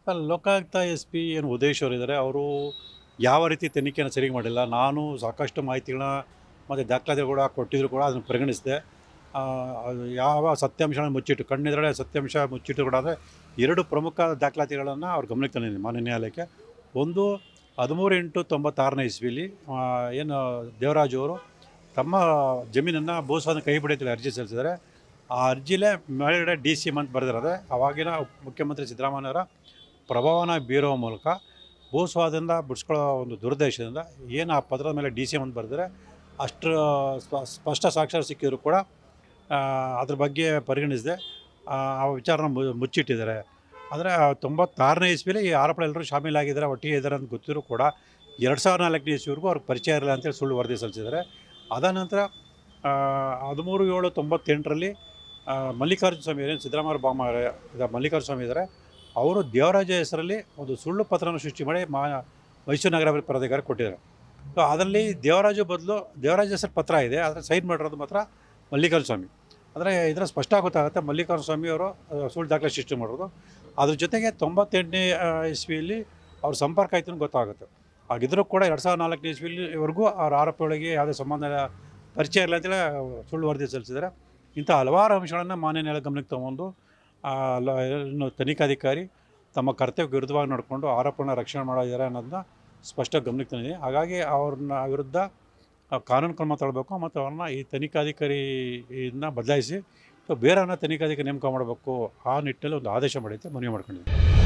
Lokayukta S P ಏನು ಉದೇಶ್ ಅವರಿದ್ದಾರೆ, ಅವರು ಯಾವ ರೀತಿ ತನಿಖೆಯನ್ನು ಸರಿಯಾಗಿ ಮಾಡಿಲ್ಲ. ನಾನು ಸಾಕಷ್ಟು ಮಾಹಿತಿಗಳನ್ನ ಮತ್ತು ದಾಖಲಾತಿ ಕೂಡ ಕೊಟ್ಟಿದ್ರು ಕೂಡ ಅದನ್ನು ಪರಿಗಣಿಸಿದೆ. ಅದು ಯಾವ ಸತ್ಯಾಂಶಗಳನ್ನ ಮುಚ್ಚಿಟ್ಟು ಕಣ್ಣೆದುರುಗಡೆ ಸತ್ಯಾಂಶ ಮುಚ್ಚಿಟ್ಟು ಕೂಡ ಆದರೆ 2 ಪ್ರಮುಖ ದಾಖಲಾತಿಗಳನ್ನು ಅವ್ರ ಗಮನಕ್ಕೆ ತಂದಿದ್ದೀನಿ ಮಾನ್ಯ ನ್ಯಾಯಾಲಯಕ್ಕೆ. ಒಂದು 13/8/96ನೇ ಇಸ್ವಿಲಿ ಏನು ದೇವರಾಜು ಅವರು ತಮ್ಮ ಜಮೀನನ್ನು ಭೂಸ್ವಾಧೀನ ಕೈ ಬಿಡೋಕ್ಕೆ ಅರ್ಜಿ ಸಲ್ಲಿಸಿದ್ದಾರೆ. ಆ ಅರ್ಜಿಲೇ ಮೇಲ್ಗಡೆ ಡಿ.ಸಿ.ಎಮ್ ಅಂತ ಬರೆದಿರೋದೆ ಅವಾಗಿನ ಮುಖ್ಯಮಂತ್ರಿ ಸಿದ್ದರಾಮಯ್ಯನವರ ಪ್ರಭಾವನ ಬೀರೋ ಮೂಲಕ ಭೂಸ್ವಾಧೀನ ಬಿಡಿಸ್ಕೊಳ್ಳೋ ಒಂದು ದುರುದ್ದೇಶದಿಂದ ಏನು ಆ ಪತ್ರದ ಮೇಲೆ ಡಿ.ಸಿ.ಎಮ್ ಅಂತ ಬರೆದರೆ ಅಷ್ಟು ಸ್ಪಷ್ಟ ಸಾಕ್ಷಾತ್ ಸಿಕ್ಕಿದ್ರು ಕೂಡ ಅದ್ರ ಬಗ್ಗೆ ಪರಿಗಣಿಸದೆ ಆ ವಿಚಾರನ ಮುಚ್ಚಿಟ್ಟಿದ್ದಾರೆ. ಅಂದರೆ 96ನೇ ಇಸ್ವಿಲಿ ಈ ಆರೋಪಗಳೆಲ್ಲರೂ ಶಾಮೀಲಾಗಿದ್ದಾರೆ, ಒಟ್ಟಿಗೆ ಇದ್ದಾರೆ ಅಂತ ಗೊತ್ತಿದ್ರು ಕೂಡ 2004ನೇ ಇಸ್ವಿವರೆಗೂ ಅವ್ರಿಗೆ ಪರಿಚಯ ಇರಲಿಲ್ಲ ಅಂತೇಳಿ ಸುಳ್ಳು ವರದಿ ಸಲ್ಲಿಸಿದ್ದಾರೆ. ಅದಾದ ನಂತರ 13/7/98ರಲ್ಲಿ ಮಲ್ಲಿಕಾರ್ಜುನ ಸ್ವಾಮಿ ಏನು ಸಿದ್ದರಾಮಯ್ಯ ಬಾಮ ಮಲ್ಲಿಕಾರ್ಜುನ ಸ್ವಾಮಿ ಇದ್ದಾರೆ, ಅವರು ದೇವರಾಜ ಹೆಸರಲ್ಲಿ ಒಂದು ಸುಳ್ಳು ಪತ್ರನ ಸೃಷ್ಟಿ ಮಾಡಿ ಮೈಸೂರು ನಗರಾಭಿವೃದ್ಧಿ ಪ್ರಾಧಿಕಾರ ಕೊಟ್ಟಿದ್ದಾರೆ. ಸೊ ಅದರಲ್ಲಿ ದೇವರಾಜು ಬದಲು ದೇವರಾಜ ಹೆಸರು ಪತ್ರ ಇದೆ, ಆದರೆ ಸೈನ್ ಮಾಡಿರೋದು ಮಾತ್ರ ಮಲ್ಲಿಕಾರ್ಜುನ ಸ್ವಾಮಿ. ಅಂದರೆ ಇದರ ಸ್ಪಷ್ಟ ಗೊತ್ತಾಗುತ್ತೆ ಮಲ್ಲಿಕಾರ್ಜುನ ಸ್ವಾಮಿ ಅವರು ಸುಳ್ಳು ದಾಖಲೆ ಸೃಷ್ಟಿ ಮಾಡೋದು. ಅದ್ರ ಜೊತೆಗೆ 98ನೇ ಇಸ್ವಿಯಲ್ಲಿ ಅವ್ರ ಸಂಪರ್ಕ ಆಯ್ತು ಅಂತ ಗೊತ್ತಾಗುತ್ತೆ. ಹಾಗಿದ್ರೂ ಕೂಡ 2004ನೇ ಇಸ್ವಿವರೆಗೂ ಅವ್ರ ಆರೋಪಗಳಿಗೆ ಯಾವುದೇ ಸಂಬಂಧ ಪರಿಚಯ ಇಲ್ಲ ಅಂತೇಳಿ ಸುಳ್ಳು ವರದಿ ಸಲ್ಲಿಸಿದ್ದಾರೆ. ಇಂಥ ಹಲವಾರು ಅಂಶಗಳನ್ನು ಮಾನ್ಯ ನ್ಯಾಯಾಲಯ ಗಮನಕ್ಕೆ ತಗೊಂಡು ಏನು ತನಿಖಾಧಿಕಾರಿ ತಮ್ಮ ಕರ್ತವ್ಯಕ್ಕೆ ವಿರುದ್ಧವಾಗಿ ನೋಡಿಕೊಂಡು ಆರೋಪಗಳನ್ನ ರಕ್ಷಣೆ ಮಾಡಿದ್ದಾರೆ ಅನ್ನೋದನ್ನ ಸ್ಪಷ್ಟ ಗಮನಕ್ಕೆ ತಂದಿದೆ. ಹಾಗಾಗಿ ಅವ್ರನ್ನ ವಿರುದ್ಧ ಕಾನೂನು ಕ್ರಮ ತಗೊಳ್ಬೇಕು ಮತ್ತು ಅವ್ರನ್ನ ಈ ತನಿಖಾಧಿಕಾರಿಯಿಂದ ಬದಲಾಯಿಸಿ ಬೇರೆಯವ್ರನ್ನ ತನಿಖಾಧಿಕಾರಿ ನೇಮಕ ಮಾಡಬೇಕು. ಆ ನಿಟ್ಟಿನಲ್ಲಿ ಒಂದು ಆದೇಶ ಮಾಡಿ ಅಂತ ಮನವಿ ಮಾಡ್ಕೊಂಡಿದ್ದೀನಿ.